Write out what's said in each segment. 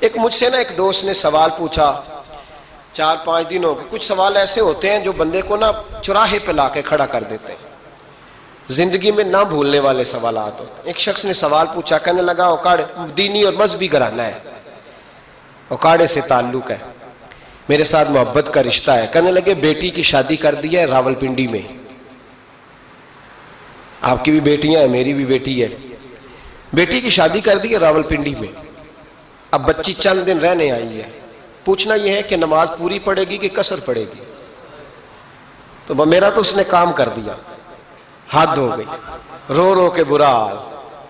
ایک مجھ سے نا ایک دوست نے سوال پوچھا 4-5 دن ہو گئے. کچھ سوال ایسے ہوتے ہیں جو بندے کو نا چوراہے پہ لا کے کھڑا کر دیتے ہیں, زندگی میں نہ بھولنے والے سوالات ہوتے ہیں. ایک شخص نے سوال پوچھا, کہنے لگا اوکاڑے دینی اور مذہبی گھرانہ ہے, اوکاڑے سے تعلق ہے, میرے ساتھ محبت کا رشتہ ہے. کہنے لگے بیٹی کی شادی کر دی ہے راولپنڈی میں. آپ کی بھی بیٹیاں ہیں, میری بھی بیٹی ہے. بیٹی کی شادی کر دی ہے راولپنڈی میں. اب بچی چند دن رہنے آئی ہے. پوچھنا یہ ہے کہ نماز پوری پڑے گی کہ قصر پڑے گی. تو میرا تو اس نے کام کر دیا, حد ہو گئی, رو رو کے برا حال.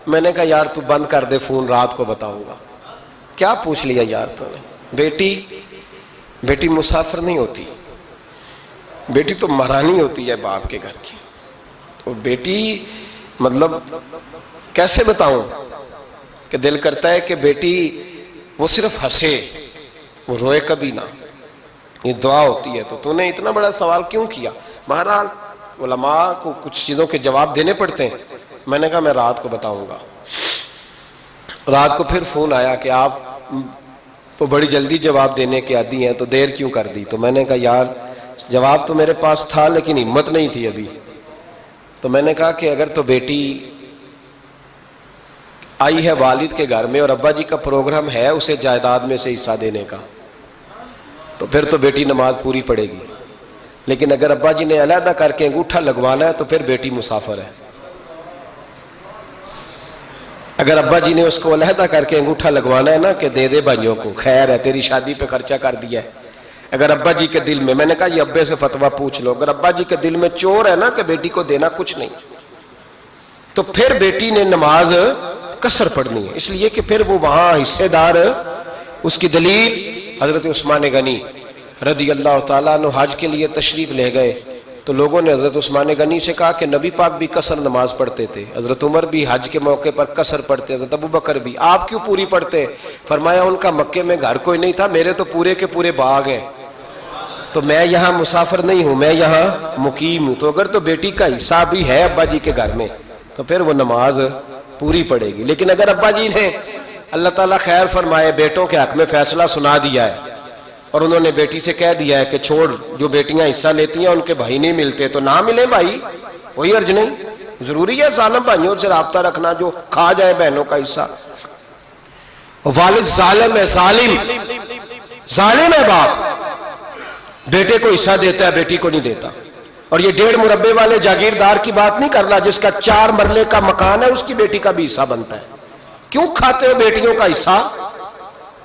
میں نے کہا یار تو بند کر دے فون, رات کو بتاؤں گا. کیا پوچھ لیا یار تو نے. بیٹی مسافر نہیں ہوتی, بیٹی تو مہرانی ہوتی ہے باپ کے گھر کی. تو بیٹی مطلب کیسے بتاؤں کہ دل کرتا ہے کہ بیٹی وہ صرف ہنسے, وہ روئے کبھی نہ. یہ دعا ہوتی ہے. تو نے اتنا بڑا سوال کیوں کیا؟ بہرحال علماء کو کچھ چیزوں کے جواب دینے پڑتے ہیں. میں نے کہا میں رات کو بتاؤں گا. رات کو پھر فون آیا کہ آپ تو بڑی جلدی جواب دینے کے عادی ہیں, تو دیر کیوں کر دی؟ تو میں نے کہا یار جواب تو میرے پاس تھا لیکن ہمت نہیں تھی ابھی. تو میں نے کہا کہ اگر تو بیٹی آئی ہے والد کے گھر میں اور ابا جی کا پروگرام ہے اسے جائیداد میں سے حصہ دینے کا, تو پھر تو بیٹی نماز پوری پڑے گی. لیکن اگر ابا جی نے علیحدہ کر کے انگوٹھا لگوانا ہے تو پھر بیٹی مسافر ہے. اگر ابا جی نے اس کو علیحدہ کر کے انگوٹھا لگوانا ہے نا کہ دے دے بھائیوں کو, خیر ہے تیری شادی پہ خرچہ کر دیا ہے. اگر ابا جی کے دل میں نے کہا یہ ابے سے فتویٰ پوچھ لو, اگر ابا جی کے دل میں چور ہے نا کہ بیٹی کو دینا کچھ نہیں, تو پھر بیٹی نے نماز قصر پڑھنی ہے. اس لیے کہ پھر وہ وہاں حصے دار. اس کی دلیل حضرت عثمان غنی رضی اللہ تعالیٰ عنہ حج کے لیے تشریف لے گئے, تو لوگوں نے حضرت عثمان غنی سے کہا کہ نبی پاک بھی قصر نماز پڑھتے تھے, حضرت عمر بھی حج کے موقع پر قصر پڑھتے, حضرت ابو بکر بھی, آپ کیوں پوری پڑھتے؟ فرمایا ان کا مکے میں گھر کوئی نہیں تھا, میرے تو پورے کے پورے باغ ہیں, تو میں یہاں مسافر نہیں ہوں, میں یہاں مقیم ہوں. تو اگر تو بیٹی کا حصہ بھی ہے ابا جی کے گھر میں تو پھر وہ نماز پوری پڑے گی. لیکن اگر ابا جی نے اللہ تعالیٰ خیر فرمائے بیٹوں کے حق میں فیصلہ سنا دیا ہے اور انہوں نے بیٹی سے کہہ دیا ہے کہ چھوڑ, جو بیٹیاں حصہ لیتی ہیں ان کے بھائی نہیں ملتے تو نہ ملے بھائی, کوئی عرض نہیں. ضروری ہے ظالم بھائیوں سے رابطہ رکھنا جو کھا جائے بہنوں کا حصہ. والد ظالم ہے, ظالم ہے باپ, بیٹے کو حصہ دیتا ہے بیٹی کو نہیں دیتا. اور یہ 1.5 مربے والے جاگیردار کی بات نہیں کر رہا جس کا 4 مرلے کا مکان ہے, اس کی بیٹی کا بھی حصہ بنتا ہے. کیوں کھاتے ہو بیٹیوں کا حصہ؟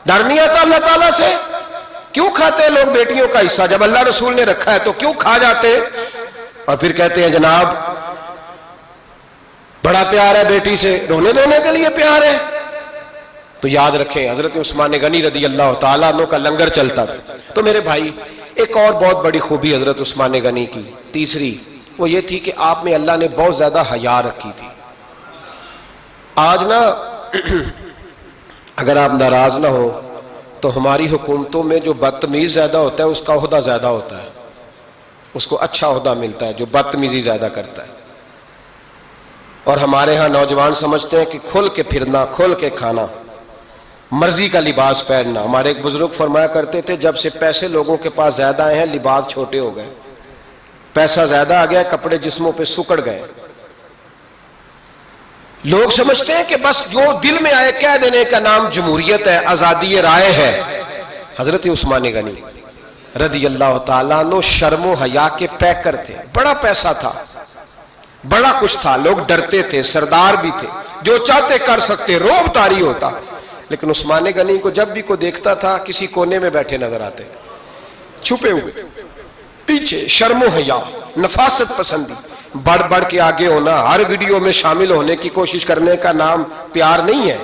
ڈر نہیں آتا اللہ تعالیٰ سے؟ کیوں کھاتے ہیں لوگ بیٹیوں کا حصہ؟ جب اللہ رسول نے رکھا ہے تو کیوں کھا جاتے؟ اور پھر کہتے ہیں جناب بڑا پیار ہے بیٹی سے, رونے دھونے کے لیے پیار ہے. تو یاد رکھیں حضرت عثمان غنی رضی اللہ تعالیٰ عنہ کا لنگر چلتا تھا. تو میرے بھائی ایک اور بہت بڑی خوبی حضرت عثمان غنی کی, تیسری, وہ یہ تھی کہ آپ میں اللہ نے بہت زیادہ حیا رکھی تھی. آج نا اگر آپ ناراض نہ ہو تو ہماری حکومتوں میں جو بدتمیز زیادہ ہوتا ہے اس کا عہدہ زیادہ ہوتا ہے, اس کو اچھا عہدہ ملتا ہے جو بدتمیزی زیادہ کرتا ہے. اور ہمارے ہاں نوجوان سمجھتے ہیں کہ کھل کے پھرنا, کھل کے کھانا, مرضی کا لباس پہننا. ہمارے ایک بزرگ فرمایا کرتے تھے جب سے پیسے لوگوں کے پاس زیادہ آئے ہیں لباس چھوٹے ہو گئے, پیسہ زیادہ آ گیا کپڑے جسموں پہ سکڑ گئے. لوگ سمجھتے ہیں کہ بس جو دل میں آئے کہہ دینے کا نام جمہوریت ہے, آزادی رائے ہے. حضرت عثمان غنی رضی اللہ تعالیٰ عنہ شرم و حیا کے پیکر تھے, بڑا پیسہ تھا, بڑا کچھ تھا, لوگ ڈرتے تھے, سردار بھی تھے, جو چاہتے کر سکتے, روب طاری ہوتا. لیکن عثمان غنی کو جب بھی کوئی دیکھتا تھا کسی کونے میں بیٹھے نظر آتے تھے, چھپے ہوئے, پیچھے, شرم و حیا, نفاست پسندی, بڑھ بڑھ کے آگے ہونا, ہر ویڈیو میں شامل ہونے کی کوشش کرنے کا نام پیار نہیں ہے.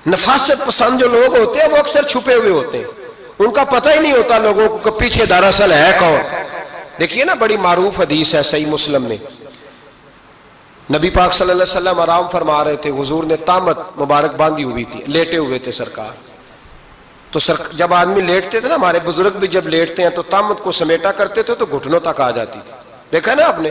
نفاست پسند جو لوگ ہوتے ہیں وہ اکثر چھپے ہوئے ہوتے ہیں, ان کا پتہ ہی نہیں ہوتا لوگوں کو کہ پیچھے دراصل ہے کون. دیکھیے نا بڑی معروف حدیث ہے صحیح مسلم میں, نبی پاک صلی اللہ علیہ وسلم آرام فرما رہے تھے, حضور نے تامت مبارک باندھی ہوئی تھی, لیٹے ہوئے تھے سرکار. تو جب آدمی لیٹتے تھے نا, ہمارے بزرگ بھی جب لیٹتے ہیں تو تامت کو سمیٹا کرتے تھے تو گھٹنوں تک آ جاتی تھی, دیکھا نا آپ نے.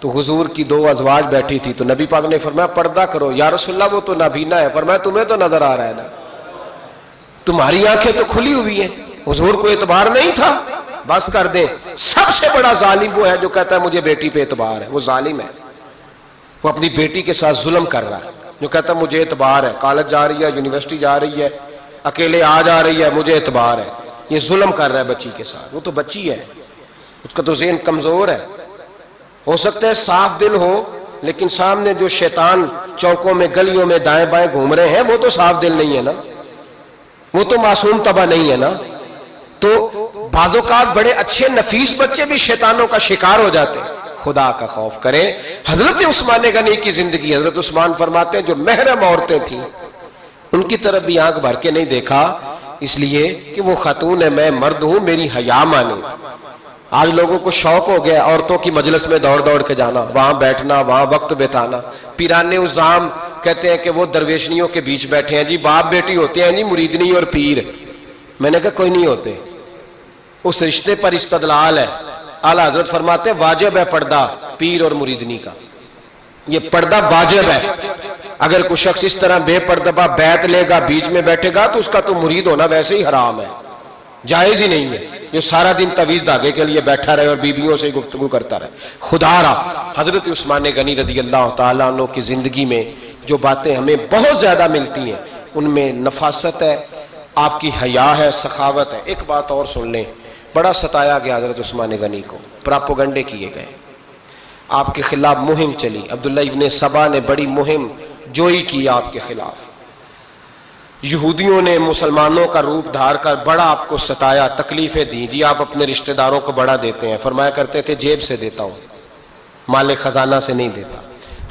تو حضور کی دو ازواج بیٹھی تھی، تو نبی پاک نے فرمایا پردہ کرو۔ یا رسول اللہ وہ تو نابینا ہے۔ فرمایا تمہیں تو نظر آ رہا ہے نا، تمہاری آنکھیں تو کھلی ہوئی ہیں۔ حضور کو اعتبار نہیں تھا، بس کر دیں۔ سب سے بڑا ظالم وہ ہے جو کہتا ہے مجھے بیٹی پہ اعتبار ہے، وہ ظالم ہے، وہ اپنی بیٹی کے ساتھ ظلم کر رہا ہے۔ جو کہتا ہے مجھے اعتبار ہے، کالج جا رہی ہے، یونیورسٹی جا رہی ہے، اکیلے آ جا رہی ہے، مجھے اعتبار ہے، یہ ظلم کر رہا ہے بچی کے ساتھ۔ وہ تو بچی ہے، اس کا تو ذہن کمزور ہے۔ ہو سکتا ہے صاف دل ہو، لیکن سامنے جو شیطان چوکوں میں گلیوں میں دائیں بائیں گھوم رہے ہیں وہ تو صاف دل نہیں ہے نا، وہ تو معصوم طبع نہیں ہے نا۔ تو بعض اوقات بڑے اچھے نفیس بچے بھی شیطانوں کا شکار ہو جاتے ہیں۔ خدا کا خوف کریں۔ حضرت عثمان غنی کی زندگی، حضرت عثمان فرماتے ہیں جو محرم عورتیں تھیں ان کی طرف بھی آنکھ بھر کے نہیں دیکھا، اس لیے کہ وہ خاتون ہے، میں مرد ہوں، میری حیا مانے۔ آج لوگوں کو شوق ہو گیا عورتوں کی مجلس میں دوڑ دوڑ کے جانا، وہاں بیٹھنا، وہاں وقت بتانا۔ پیرانے عظام کہتے ہیں کہ وہ درویشنیوں کے بیچ بیٹھے ہیں جی، باپ بیٹی ہوتے ہیں جی، مریدنی اور پیر۔ میں نے کہا کوئی نہیں ہوتے، اس رشتے پر استدلال ہے۔ اعلیٰ حضرت فرماتے ہیں واجب ہے پردہ پیر اور مریدنی کا، یہ پردہ واجب ہے۔ اگر کوئی شخص اس طرح بے پردہ بیعت لے گا، بیچ میں بیٹھے گا، تو اس کا تو مرید ہونا ویسے ہی حرام ہے، جائز ہی نہیں ہے۔ جو سارا دن تویز دھاگے کے لیے بیٹھا رہے اور بیویوں سے گفتگو کرتا رہے۔ خدا را حضرت عثمان غنی رضی اللہ تعالیٰ عنہ کی زندگی میں جو باتیں ہمیں بہت زیادہ ملتی ہیں، ان میں نفاست ہے، آپ کی حیا ہے، سخاوت ہے۔ ایک بات اور سن لیں، بڑا ستایا گیا حضرت عثمان غنی کو، پراپوگنڈے کیے گئے، آپ کے خلاف مہم چلی۔ عبداللہ ابن سبا نے بڑی مہم جوئی کی آپ کے خلاف۔ یہودیوں نے مسلمانوں کا روپ دھار کر بڑا آپ کو ستایا، تکلیفیں دیں۔ جی آپ اپنے رشتہ داروں کو بڑا دیتے ہیں، فرمایا کرتے تھے جیب سے دیتا ہوں، مال خزانہ سے نہیں دیتا۔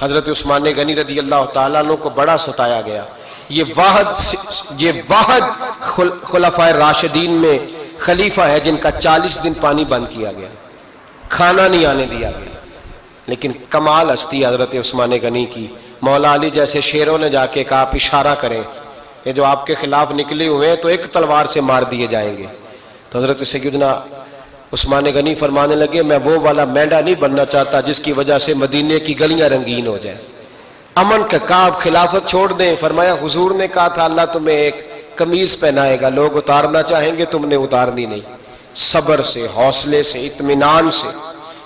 حضرت عثمان غنی رضی اللہ تعالیٰ عنہ کو بڑا ستایا گیا۔ یہ واحد خلفائے راشدین میں خلیفہ ہے جن کا 40 دن پانی بند کیا گیا، کھانا نہیں آنے دیا گیا۔ لیکن کمال ہستی حضرت عثمان غنی کی، مولا علی جیسے شیروں نے جا کے کہا آپ اشارہ کریں، یہ جو آپ کے خلاف نکلے ہوئے ہیں تو ایک تلوار سے مار دیے جائیں گے۔ تو حضرت سیدنا عثمان غنی فرمانے لگے میں وہ والا مینڈا نہیں بننا چاہتا جس کی وجہ سے مدینے کی گلیاں رنگین ہو جائیں۔ امن کا کہا آپ خلافت چھوڑ دیں۔ فرمایا حضور نے کہا تھا اللہ تمہیں ایک قمیض پہنائے گا، لوگ اتارنا چاہیں گے، تم نے اتارنی نہیں۔ صبر سے، حوصلے سے، اطمینان سے،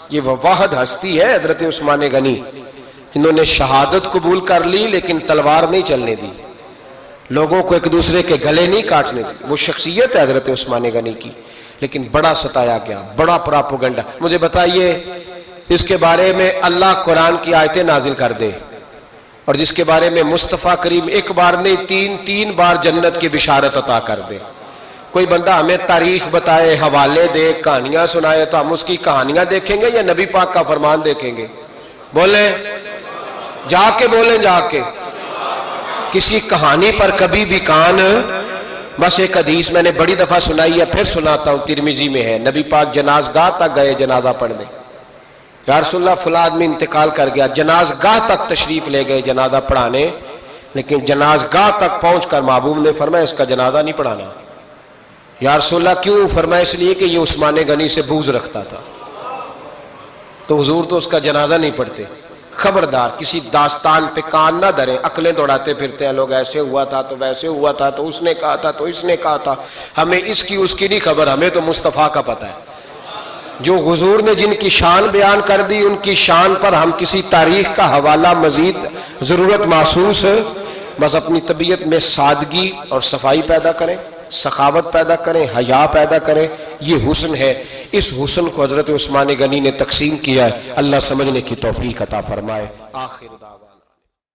یہ وہ واحد ہستی ہے حضرت عثمان غنی جنہوں نے شہادت قبول کر لی لیکن تلوار نہیں چلنے دی، لوگوں کو ایک دوسرے کے گلے نہیں کاٹنے دی۔ وہ شخصیت ہے حضرت عثمان غنی کی، لیکن بڑا ستایا گیا، بڑا پراپوگنڈا۔ مجھے بتائیے اس کے بارے میں اللہ قرآن کی آیتیں نازل کر دے اور جس کے بارے میں مصطفیٰ کریم ایک بار نہیں تین بار جنت کی بشارت عطا کر دے، کوئی بندہ ہمیں تاریخ بتائے، حوالے دے، کہانیاں سنائے، تو ہم اس کی کہانیاں دیکھیں گے یا نبی پاک کا فرمان دیکھیں گے؟ بولیں، جا کے بولیں، جا کے۔ کسی کہانی پر کبھی بھی کان، بس ایک حدیث میں نے بڑی دفعہ سنائی ہے، پھر سناتا ہوں، ترمذی میں ہے، نبی پاک جنازگاہ تک گئے جنازہ پڑھنے، یا رسول اللہ فلاں آدمی انتقال کر گیا، جنازگاہ تک تشریف لے گئے جنازہ پڑھانے، لیکن جنازگاہ تک پہنچ کر محبوب نے فرمایا اس کا جنازہ نہیں پڑھانا۔ یا رسول اللہ کیوں؟ فرمایا اس لیے کہ یہ عثمان غنی سے بغض رکھتا تھا، تو حضور تو اس کا جنازہ نہیں پڑھتے۔ خبردار کسی داستان پہ کان نہ دھریں، عقلیں دوڑاتے پھرتے ہیں لوگ، ایسے ہوا تھا تو ویسے ہوا تھا تو اس نے کہا تھا تو اس نے کہا تھا۔ ہمیں اس کی اس کی نہیں خبر، ہمیں تو مصطفیٰ کا پتہ ہے۔ جو حضور نے جن کی شان بیان کر دی ان کی شان پر ہم کسی تاریخ کا حوالہ مزید ضرورت محسوس ہے، بس اپنی طبیعت میں سادگی اور صفائی پیدا کریں، سخاوت پیدا کریں، حیا پیدا کریں، یہ حسن ہے۔ اس حسن کو حضرت عثمان غنی نے تقسیم کیا ہے، اللہ سمجھنے کی توفیق عطا فرمائے۔ آخر دعوانا